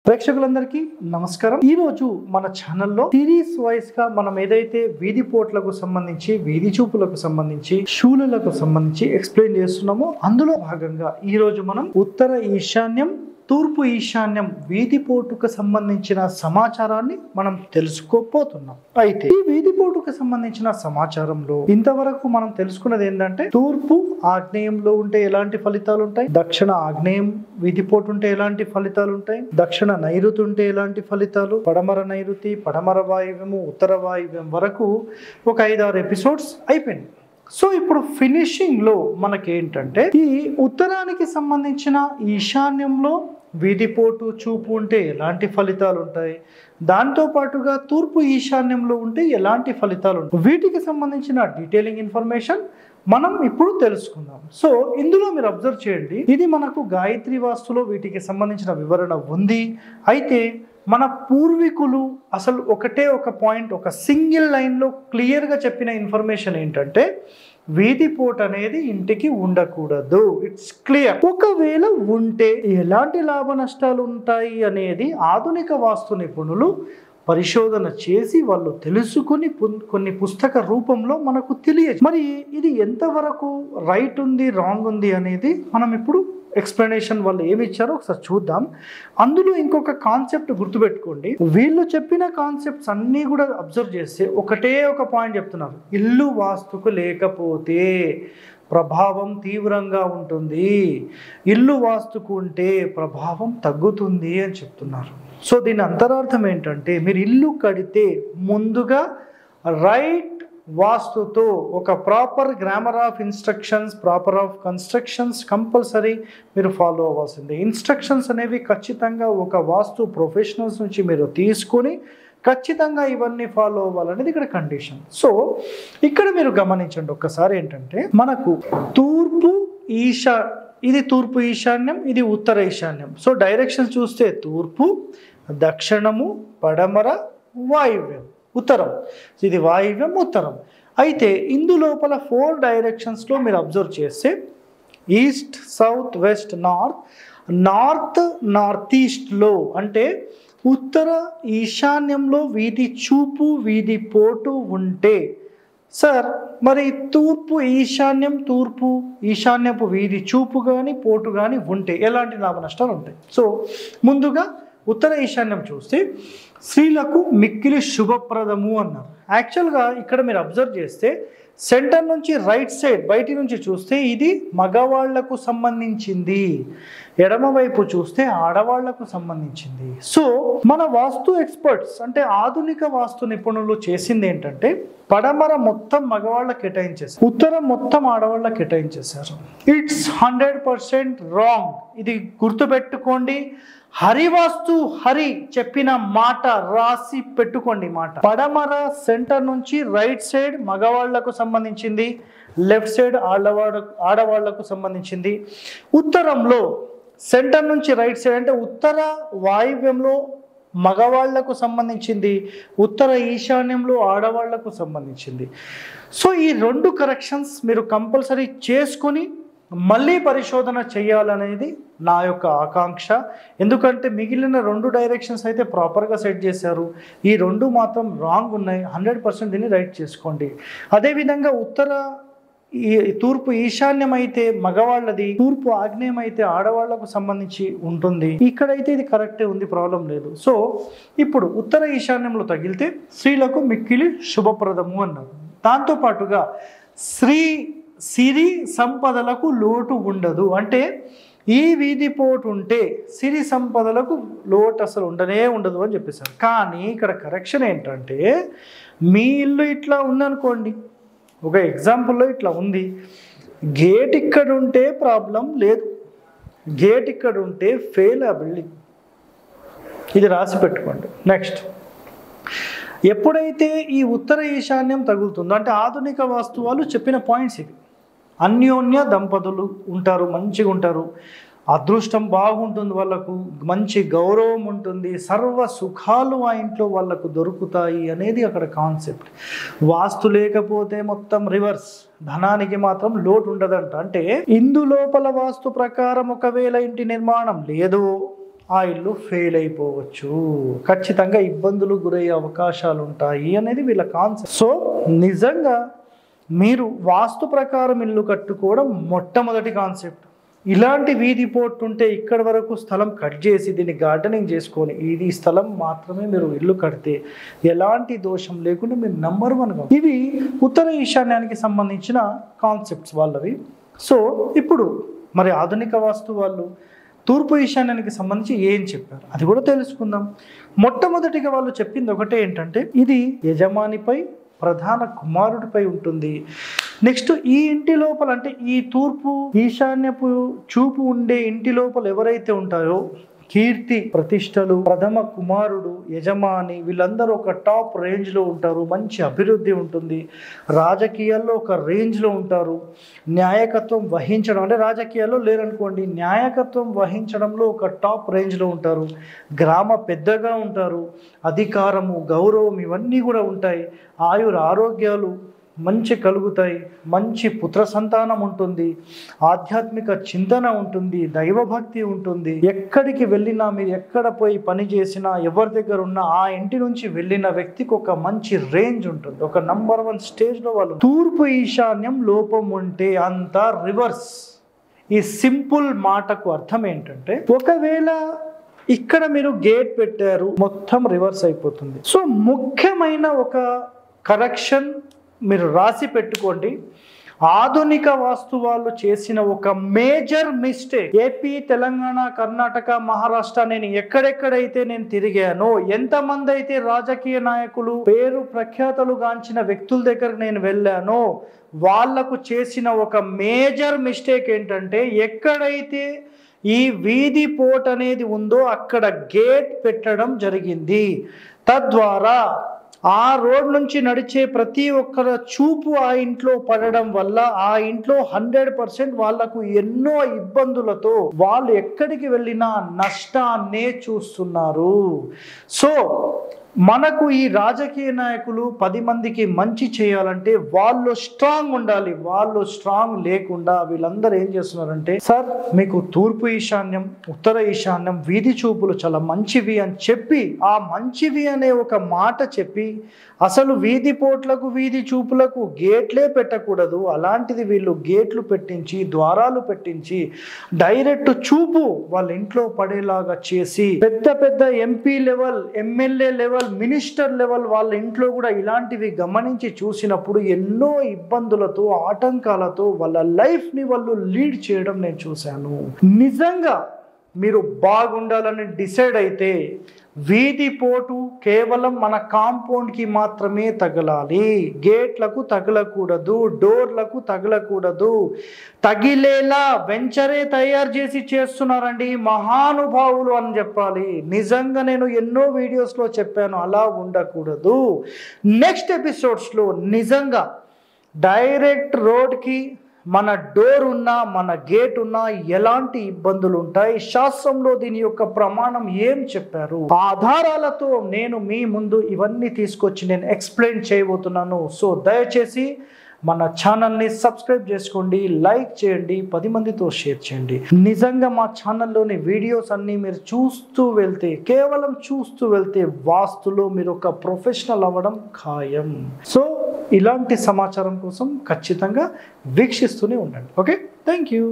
ప్రేక్షకులందరికీ నమస్కారం. ఈ రోజు మన ఛానల్లో సిరీస్ వైస్ గా మనం ఏదైతే వీధి పోట్లకు సంబంధించి, వీధి చూపులకు సంబంధించి, శూలులకు సంబంధించి ఎక్స్ప్లెయిన్ చేస్తున్నామో అందులో భాగంగా ఈ రోజు మనం ఉత్తర ఈశాన్యం, తూర్పు ఈశాన్యం వీధిపోటుకు సంబంధించిన సమాచారాన్ని మనం తెలుసుకోపోతున్నాం. అయితే ఈ వీధిపోటుకు సంబంధించిన సమాచారంలో ఇంతవరకు మనం తెలుసుకున్నది ఏంటంటే, తూర్పు ఆగ్నేయంలో ఉంటే ఎలాంటి ఫలితాలు ఉంటాయి, దక్షిణ ఆగ్నేయం వీధిపోటు ఉంటే ఎలాంటి ఫలితాలు ఉంటాయి, దక్షిణ నైరుతి ఉంటే ఎలాంటి ఫలితాలు, పడమర నైరుతి, పడమర వాయువ్యము, ఉత్తర వాయువ్యం వరకు ఒక 5-6 ఎపిసోడ్స్ అయిపోయింది. సో ఇప్పుడు ఫినిషింగ్ లో మనకేంటంటే, ఈ ఉత్తరానికి సంబంధించిన ఈశాన్యంలో వీధిపోటు చూపు ఉంటే ఎలాంటి ఫలితాలు ఉంటాయి, దాంతో పాటుగా తూర్పు ఈశాన్యంలో ఉంటే ఎలాంటి ఫలితాలు ఉంటాయి, వీటికి సంబంధించిన డీటెయిలింగ్ ఇన్ఫర్మేషన్ మనం ఇప్పుడు తెలుసుకుందాం. సో ఇందులో మీరు అబ్జర్వ్ చేయండి, ఇది మనకు గాయత్రి వాస్తులో వీటికి సంబంధించిన వివరణ ఉంది. అయితే మన పూర్వీకులు అసలు ఒకటే ఒక పాయింట్, ఒక సింగిల్ లైన్లో క్లియర్గా చెప్పిన ఇన్ఫర్మేషన్ ఏంటంటే, వీధిపోటు అనేది ఇంటికి ఉండకూడదు. It's clear. ఒకవేళ ఉంటే ఎలాంటి లాభ నష్టాలు ఉంటాయి అనేది ఆధునిక వాస్తు నిపుణులు పరిశోధన చేసి వాళ్ళు తెలుసుకుని కొన్ని పుస్తక రూపంలో మనకు తెలియదు. మరి ఇది ఎంతవరకు రైట్ ఉంది, రాంగ్ ఉంది అనేది మనం ఇప్పుడు ఎక్స్ప్లెనేషన్ వాళ్ళు ఏమి ఇచ్చారో ఒకసారి చూద్దాం. అందులో ఇంకొక కాన్సెప్ట్ గుర్తుపెట్టుకోండి, వీళ్ళు చెప్పిన కాన్సెప్ట్స్ అన్నీ కూడా అబ్జర్వ్ చేస్తే ఒకటే ఒక పాయింట్ చెప్తున్నారు, ఇల్లు వాస్తుకు లేకపోతే ప్రభావం తీవ్రంగా ఉంటుంది, ఇల్లు వాస్తుకు ఉంటే ప్రభావం తగ్గుతుంది అని చెప్తున్నారు. సో దీని అంతరార్థం ఏంటంటే, మీరు ఇల్లు కడితే ముందుగా రైట్ వాస్తుతో ఒక proper grammar of instructions, proper of constructions compulsory మీరు ఫాలో అవ్వాల్సిందే. ఇన్స్ట్రక్షన్స్ అనేవి ఖచ్చితంగా ఒక వాస్తు ప్రొఫెషనల్స్ నుంచి మీరు తీసుకొని ఖచ్చితంగా ఇవన్నీ ఫాలో అవ్వాలనేది ఇక్కడ కండిషన్. సో ఇక్కడ మీరు గమనించండి ఒక్కసారి, ఏంటంటే మనకు తూర్పు ఇది తూర్పు ఈశాన్యం, ఇది ఉత్తర ఈశాన్యం. సో డైరెక్షన్ చూస్తే తూర్పు, దక్షిణము, పడమర, వాయువ్యం, ఉత్తరం. ఇది వాయువ్యం, ఉత్తరం. అయితే ఇందులోపల 4 డైరెక్షన్స్లో మీరు అబ్జర్వ్ చేస్తే ఈస్ట్, సౌత్, వెస్ట్, నార్త్ ఈస్ట్లో అంటే ఉత్తర ఈశాన్యంలో వీధి చూపు, వీధి పోటు ఉంటే, సార్ మరి తూర్పు ఈశాన్యపు వీధి చూపు కానీ పోటు కానీ ఉంటే ఎలాంటి లాభ నష్టాలు ఉంటాయి? సో ముందుగా ఉత్తర ఈశాన్యం చూస్తే స్త్రీలకు మిక్కిలి శుభప్రదము అన్నారు. యాక్చువల్గా ఇక్కడ మీరు అబ్జర్వ్ చేస్తే సెంటర్ నుంచి రైట్ సైడ్ బయటి నుంచి చూస్తే ఇది మగవాళ్లకు సంబంధించింది, ఎడమ వైపు చూస్తే ఆడవాళ్లకు సంబంధించింది. సో మన వాస్తు ఎక్స్పర్ట్స్ అంటే ఆధునిక వాస్తు నిపుణులు చేసింది ఏంటంటే, పడమర మొత్తం మగవాళ్ళకి కేటాయించేసారు, ఉత్తరం మొత్తం ఆడవాళ్ళకి కేటాయించేశారు. It's 100% wrong. ఇది గుర్తుపెట్టుకోండి. హరివాస్తు హరి చెప్పిన మాట రాసి పెట్టుకోండి మాట. పడమర సెంటర్ నుంచి రైట్ సైడ్ మగవాళ్లకు సంబంధించింది, లెఫ్ట్ సైడ్ ఆడవాళ్లకు సంబంధించింది. ఉత్తరంలో సెంటర్ నుంచి రైట్ సైడ్ అంటే ఉత్తర వాయువ్యంలో మగవాళ్లకు సంబంధించింది, ఉత్తర ఈశాన్యంలో ఆడవాళ్లకు సంబంధించింది. సో ఈ 2 కరెక్షన్స్ మీరు కంపల్సరీ చేసుకొని మళ్ళీ పరిశోధన చేయాలనేది నా యొక్క ఆకాంక్ష. ఎందుకంటే మిగిలిన 2 డైరెక్షన్స్ అయితే ప్రాపర్గా సెట్ చేశారు, ఈ 2 మాత్రం రాంగ్ ఉన్నాయి. 100% దీన్ని రైట్ చేసుకోండి. అదేవిధంగా తూర్పు ఈశాన్యం అయితే మగవాళ్ళది, తూర్పు ఆగ్నేయం అయితే ఆడవాళ్లకు సంబంధించి ఉంటుంది. ఇక్కడైతే ఇది కరెక్టే ఉంది, ప్రాబ్లం లేదు. సో ఇప్పుడు ఉత్తర ఈశాన్యంలో తగిలితే స్త్రీలకు మిక్కిలి శుభప్రదము అన్నారు. దాంతోపాటుగా సిరి సంపదలకు లోటు ఉండదు. అంటే ఈ వీధి పోటు ఉంటే సిరి సంపదలకు లోటు అసలు ఉండదు అని చెప్పేశారు. కానీ ఇక్కడ కరెక్షన్ ఏంటంటే, మీ ఇల్లు ఇట్లా ఉందనుకోండి, ఒక ఎగ్జాంపుల్లో ఇట్లా ఉంది, గేట్ ఇక్కడ ఉంటే ప్రాబ్లం లేదు, గేట్ ఇక్కడ ఉంటే ఫెయిల్ ఆ బిల్డింగ్. ఇది రాసి పెట్టుకోండి. నెక్స్ట్, ఎప్పుడైతే ఈ ఉత్తర ఈశాన్యం తగులుతుందో అంటే ఆధునిక వాస్తు వాళ్ళు చెప్పిన పాయింట్స్ ఇవి. అన్యోన్య దంపతులు ఉంటారు, మంచిగా ఉంటారు, అదృష్టం బాగుంటుంది, వాళ్ళకు మంచి గౌరవం ఉంటుంది, సర్వ సుఖాలు ఆ ఇంట్లో వాళ్ళకు దొరుకుతాయి అనేది అక్కడ కాన్సెప్ట్. వాస్తు లేకపోతే మొత్తం రివర్స్, ధనానికి మాత్రం లోటు ఉండదంట. అంటే ఇందులోపల వాస్తు ప్రకారం ఒకవేళ ఇంటి నిర్మాణం లేదు, ఆ ఇల్లు ఫెయిల్ అయిపోవచ్చు, ఖచ్చితంగా ఇబ్బందులు గురయ్యే అవకాశాలు ఉంటాయి అనేది వీళ్ళ కాన్సెప్ట్. సో నిజంగా మీరు వాస్తు ప్రకారం ఇల్లు కట్టుకోవడం మొట్టమొదటి కాన్సెప్ట్. ఇలాంటి వీధి పోర్ట్ ఉంటే ఇక్కడ వరకు స్థలం కట్ చేసి దీన్ని గార్డెనింగ్ చేసుకొని ఇది స్థలం మాత్రమే మీరు ఇల్లు కడితే ఎలాంటి దోషం లేకుండా మీరు నంబర్ 1గా. ఇవి ఉత్తర ఈశాన్యానికి సంబంధించిన కాన్సెప్ట్స్ వాళ్ళవి. సో ఇప్పుడు మరి ఆధునిక వాస్తు వాళ్ళు తూర్పు ఈశాన్యానికి సంబంధించి ఏం చెప్పారు అది కూడా తెలుసుకుందాం. మొట్టమొదటిగా వాళ్ళు చెప్పింది ఒకటే ఏంటంటే ఇది యజమానిపై ప్రధాన కుమారుడిపై ఉంటుంది. నెక్స్ట్ ఈ ఇంటి లోపల అంటే ఈ తూర్పు ఈశాన్యపు చూపు ఉండే ఇంటి లోపల ఎవరైతే ఉంటారో కీర్తి ప్రతిష్టలు, ప్రథమ కుమారుడు, యజమాని వీళ్ళందరూ ఒక టాప్ రేంజ్లో ఉంటారు, మంచి అభివృద్ధి ఉంటుంది, రాజకీయాల్లో ఒక రేంజ్లో ఉంటారు, న్యాయకత్వం వహించడం అంటే రాజకీయాల్లో లేరనుకోండి న్యాయకత్వం వహించడంలో ఒక టాప్ రేంజ్లో ఉంటారు, గ్రామ పెద్దగా ఉంటారు, అధికారము గౌరవం ఇవన్నీ కూడా ఉంటాయి, ఆరోగ్యాలు మంచి కలుగుతాయి, మంచి పుత్ర సంతానం ఉంటుంది, ఆధ్యాత్మిక చింతన ఉంటుంది, దైవభక్తి ఉంటుంది. ఎక్కడికి వెళ్ళినా మీరు ఎక్కడ పోయి పని చేసినా ఎవరి దగ్గర ఉన్నా ఆ ఇంటి నుంచి వెళ్ళిన వ్యక్తికి ఒక మంచి రేంజ్ ఉంటుంది, ఒక నంబర్ 1 స్టేజ్లో వాళ్ళు. తూర్పు ఈశాన్యం లోపం ఉంటే అంతా రివర్స్. ఈ సింపుల్ మాటకు అర్థం ఏంటంటే ఒకవేళ ఇక్కడ మీరు గేట్ పెట్టారు మొత్తం రివర్స్ అయిపోతుంది. సో ముఖ్యమైన ఒక కరెక్షన్ మీరు రాసి పెట్టుకోండి. ఆధునిక వాస్తు వాళ్ళు చేసిన ఒక major mistake. AP, Telangana, Karnataka, Maharashtra నేను ఎక్కడెక్కడైతే నేను తిరిగానో, ఎంతమంది అయితే రాజకీయ నాయకులు పేరు ప్రఖ్యాతలు గాంచిన వ్యక్తుల దగ్గరకు నేను వెళ్ళానో వాళ్లకు చేసిన ఒక మేజర్ మిస్టేక్ ఏంటంటే ఎక్కడైతే ఈ వీధి పోర్ట్ అనేది ఉందో అక్కడ గేట్ పెట్టడం జరిగింది. తద్వారా ఆ రోడ్ నుంచి నడిచే ప్రతి ఒక్కరి చూపు ఆ ఇంట్లో పడడం వల్ల ఆ ఇంట్లో 100% వాళ్లకు ఎన్నో ఇబ్బందులతో వాళ్ళు ఎక్కడికి వెళ్ళినా నష్టాన్నే చూస్తున్నారు. సో మనకు ఈ రాజకీయ నాయకులు 10 మందికి మంచి చేయాలంటే వాళ్ళు స్ట్రాంగ్ ఉండాలి. వాళ్ళు స్ట్రాంగ్ లేకుండా వీళ్ళందరూ ఏం చేస్తున్నారంటే సార్ మీకు తూర్పు ఈశాన్యం, ఉత్తర ఈశాన్యం వీధి చూపులు చాలా మంచివి అని చెప్పి ఆ మంచివి అనే ఒక మాట చెప్పి అసలు వీధి పోట్లకు వీధి చూపులకు గేట్లే పెట్టకూడదు, అలాంటిది వీళ్ళు గేట్లు పెట్టించి ద్వారాలు పెట్టించి డైరెక్ట్ చూపు వాళ్ళ ఇంట్లో పడేలాగా చేసి పెద్ద పెద్ద MP level, MLA level, minister level వాళ్ళ ఇంట్లో కూడా ఇలాంటివి గమనించి చూసినప్పుడు ఎన్నో ఇబ్బందులతో ఆటంకాలతో వాళ్ళ లైఫ్ని వాళ్ళు లీడ్ చేయడం నేను చూశాను. నిజంగా మీరు బాగుండాలని డిసైడ్ అయితే వీధి పోటు కేవలం మన కాంపౌండ్కి మాత్రమే తగలాలి, గేట్లకు తగలకూడదు, డోర్లకు తగలకూడదు. తగిలేలా వెంచరే తయారు చేసి చేస్తున్నారండి మహానుభావులు అని చెప్పాలి. నిజంగా నేను ఎన్నో వీడియోస్లో చెప్పాను అలా ఉండకూడదు. నెక్స్ట్ ఎపిసోడ్స్లో నిజంగా డైరెక్ట్ రోడ్కి మన డోర్ ఉన్నా మన గేట్ ఉన్నా ఎలాంటి ఇబ్బందులు ఉంటాయి, శాస్త్రంలో దీని యొక్క ప్రమాణం ఏం చెప్పారు, ఆధారాలతో నేను మీ ముందు ఇవన్నీ తీసుకొచ్చి నేను ఎక్స్ప్లెయిన్ చేయబోతున్నాను. సో దయచేసి మన ఛానల్ని సబ్స్క్రైబ్ చేసుకోండి, లైక్ చేయండి, 10 మందితో షేర్ చేయండి. నిజంగా మా ఛానల్లోని వీడియోస్ అన్నీ మీరు చూస్తూ వెళ్తే, కేవలం చూస్తూ వెళ్తే వాస్తులో మీరు ఒక ప్రొఫెషనల్ అవ్వడం ఖాయం. సో ఇలాంటి సమాచారం కోసం ఖచ్చితంగా వీక్షిస్తూనే ఉండండి. Okay, thank you.